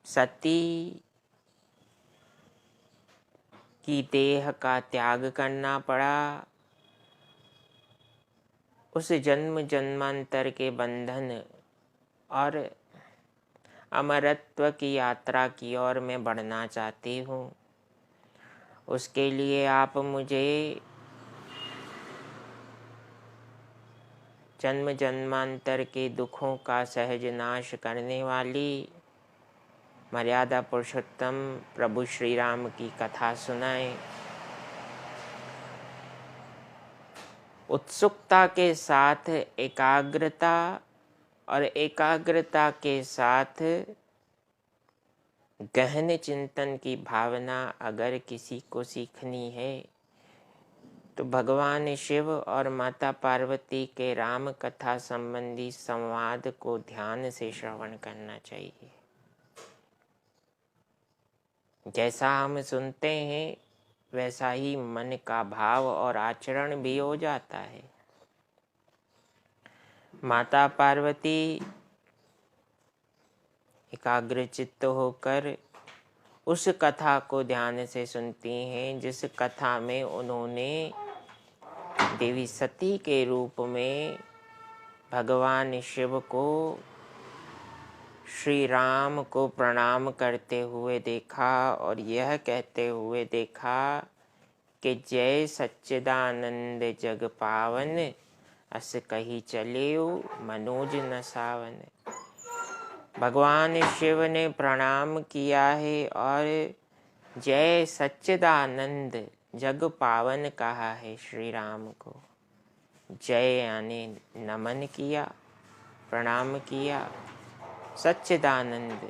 सती की देह का त्याग करना पड़ा। उस जन्म जन्मांतर के बंधन और अमरत्व की यात्रा की ओर मैं बढ़ना चाहती हूँ। उसके लिए आप मुझे जन्म जन्मांतर के दुखों का सहज नाश करने वाली मर्यादा पुरुषोत्तम प्रभु श्री राम की कथा सुनाएं। उत्सुकता के साथ एकाग्रता और एकाग्रता के साथ गहन चिंतन की भावना अगर किसी को सीखनी है तो भगवान शिव और माता पार्वती के राम कथा संबंधी संवाद को ध्यान से श्रवण करना चाहिए। जैसा हम सुनते हैं वैसा ही मन का भाव और आचरण भी हो जाता है। माता पार्वती एकाग्रचित्त होकर उस कथा को ध्यान से सुनती हैं जिस कथा में उन्होंने देवी सती के रूप में भगवान शिव को श्री राम को प्रणाम करते हुए देखा और यह कहते हुए देखा कि जय सच्चिदानंद जग पावन, अस कही चलेऊ मनोज न सावन। भगवान शिव ने प्रणाम किया है और जय सच्चिदानंद जग पावन कहा है श्री राम को। जय यानी नमन किया, प्रणाम किया। सच्चिदानंद,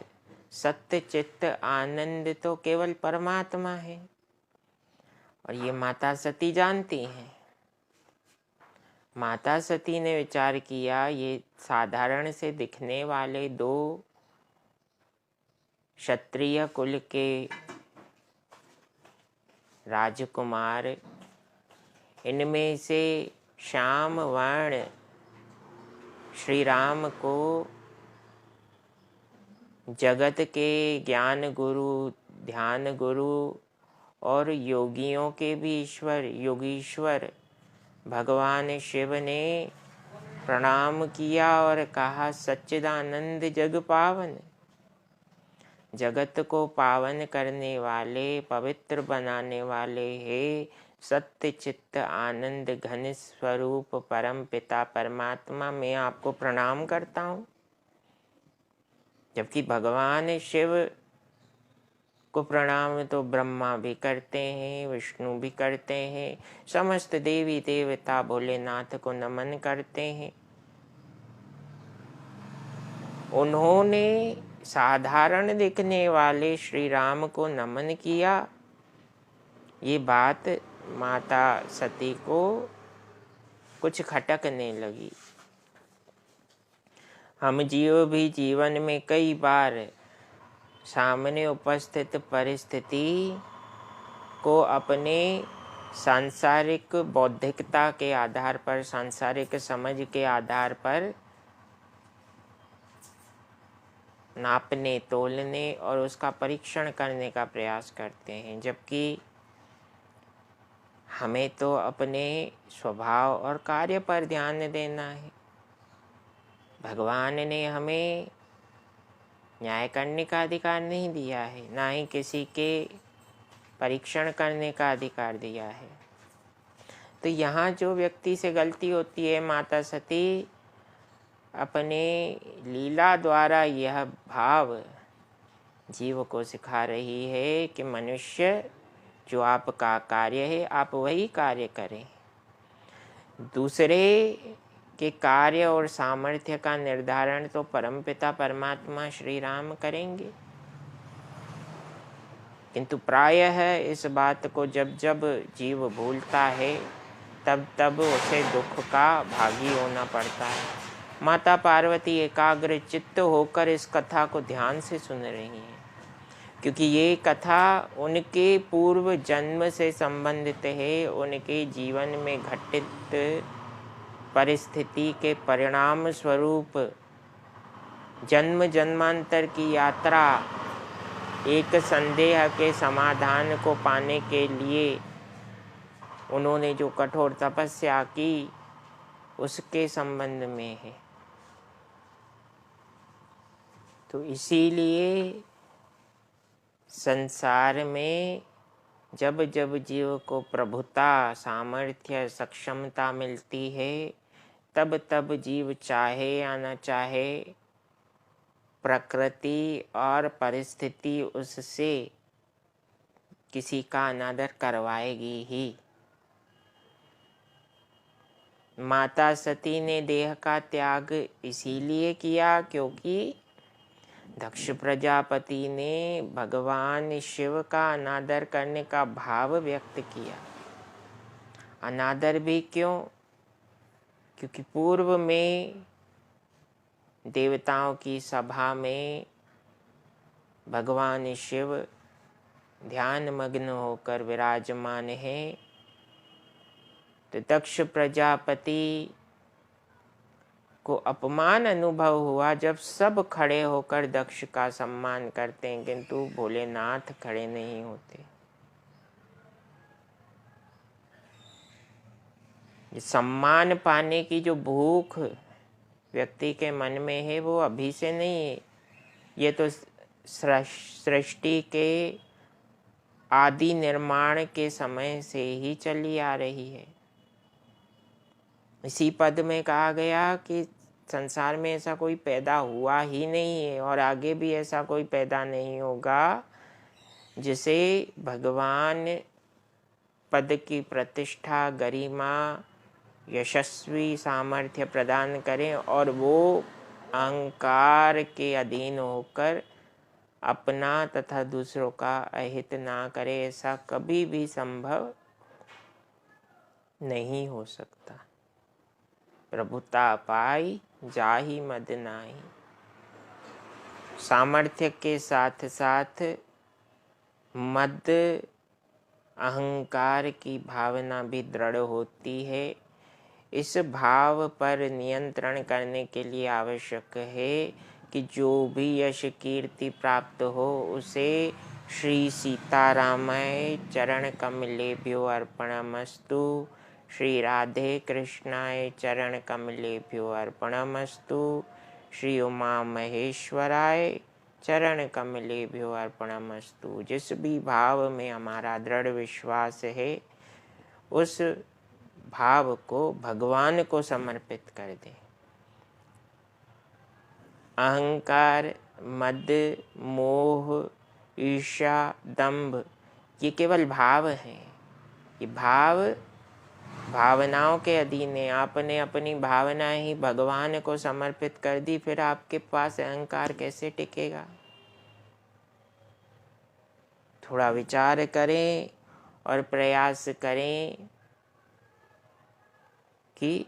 सत्य चित्त आनंद तो केवल परमात्मा है और ये माता सती जानती हैं। माता सती ने विचार किया ये साधारण से दिखने वाले दो क्षत्रिय कुल के राजकुमार, इनमें से श्याम वर्ण श्री राम को जगत के ज्ञान गुरु, ध्यान गुरु और योगियों के भी ईश्वर योगीश्वर भगवान शिव ने प्रणाम किया और कहा सच्चिदानंद जग पावन। जगत को पावन करने वाले, पवित्र बनाने वाले हे सत्य चित्त आनंद घन स्वरूप परम पिता परमात्मा, मैं आपको प्रणाम करता हूँ। जबकि भगवान शिव को प्रणाम तो ब्रह्मा भी करते हैं, विष्णु भी करते हैं, समस्त देवी देवता भोलेनाथ को नमन करते हैं। उन्होंने साधारण दिखने वाले श्री राम को नमन किया। ये बात माता सती को कुछ खटकने लगी। हम जीव भी जीवन में कई बार सामने उपस्थित परिस्थिति को अपने सांसारिक बौद्धिकता के आधार पर, सांसारिक समझ के आधार पर नापने, तोलने और उसका परीक्षण करने का प्रयास करते हैं, जबकि हमें तो अपने स्वभाव और कार्य पर ध्यान देना है। भगवान ने हमें न्याय करने का अधिकार नहीं दिया है, ना ही किसी के परीक्षण करने का अधिकार दिया है। तो यहाँ जो व्यक्ति से गलती होती है, माता सती अपने लीला द्वारा यह भाव जीव को सिखा रही है कि मनुष्य जो आपका कार्य है आप वही कार्य करें। दूसरे के कार्य और सामर्थ्य का निर्धारण तो परमपिता परमात्मा श्री राम करेंगे, किंतु प्रायः इस बात को जब जब जीव भूलता है तब तब उसे दुख का भागी होना पड़ता है। माता पार्वती एकाग्र चित्त होकर इस कथा को ध्यान से सुन रही हैं, क्योंकि ये कथा उनके पूर्व जन्म से संबंधित है। उनके जीवन में घटित परिस्थिति के परिणाम स्वरूप जन्म जन्मांतर की यात्रा एक संदेह के समाधान को पाने के लिए उन्होंने जो कठोर तपस्या की उसके संबंध में है। तो इसीलिए संसार में जब जब जीव को प्रभुता, सामर्थ्य, सक्षमता मिलती है, तब तब जीव चाहे या न चाहे प्रकृति और परिस्थिति उससे किसी का अनादर करवाएगी ही। माता सती ने देह का त्याग इसीलिए किया क्योंकि दक्ष प्रजापति ने भगवान शिव का अनादर करने का भाव व्यक्त किया। अनादर भी क्यों? क्योंकि पूर्व में देवताओं की सभा में भगवान शिव ध्यान मग्न होकर विराजमान है। तो दक्ष प्रजापति को अपमान अनुभव हुआ जब सब खड़े होकर दक्ष का सम्मान करते हैं, किंतु भोलेनाथ खड़े नहीं होते। सम्मान पाने की जो भूख व्यक्ति के मन में है वो अभी से नहीं है, ये तो सृष्टि के आदि निर्माण के समय से ही चली आ रही है। इसी पद में कहा गया कि संसार में ऐसा कोई पैदा हुआ ही नहीं है और आगे भी ऐसा कोई पैदा नहीं होगा जिसे भगवान पद की प्रतिष्ठा, गरिमा, यशस्वी सामर्थ्य प्रदान करें और वो अहंकार के अधीन होकर अपना तथा दूसरों का अहित ना करे। ऐसा कभी भी संभव नहीं हो सकता। प्रभुता पाई जाहि मद नाही। सामर्थ्य के साथ साथ मद, अहंकार की भावना भी दृढ़ होती है। इस भाव पर नियंत्रण करने के लिए आवश्यक है कि जो भी यश कीर्ति प्राप्त हो उसे श्री सीतारामाय चरण कमलेभ्यो अर्पणमस्तु, श्री राधे कृष्णाय चरण कमलेभ्यो अर्पणमस्तु, श्री उमा महेश्वराय चरण कमलेभ्यो अर्पणमस्तु। जिस भी भाव में हमारा दृढ़ विश्वास है उस भाव को भगवान को समर्पित कर दे। अहंकार, मद, मोह, ईर्ष्या, दंभ ये केवल भाव हैं। ये भावनाओं के अधीन है। आपने अपनी भावना ही भगवान को समर्पित कर दी, फिर आपके पास अहंकार कैसे टिकेगा? थोड़ा विचार करें और प्रयास करें कि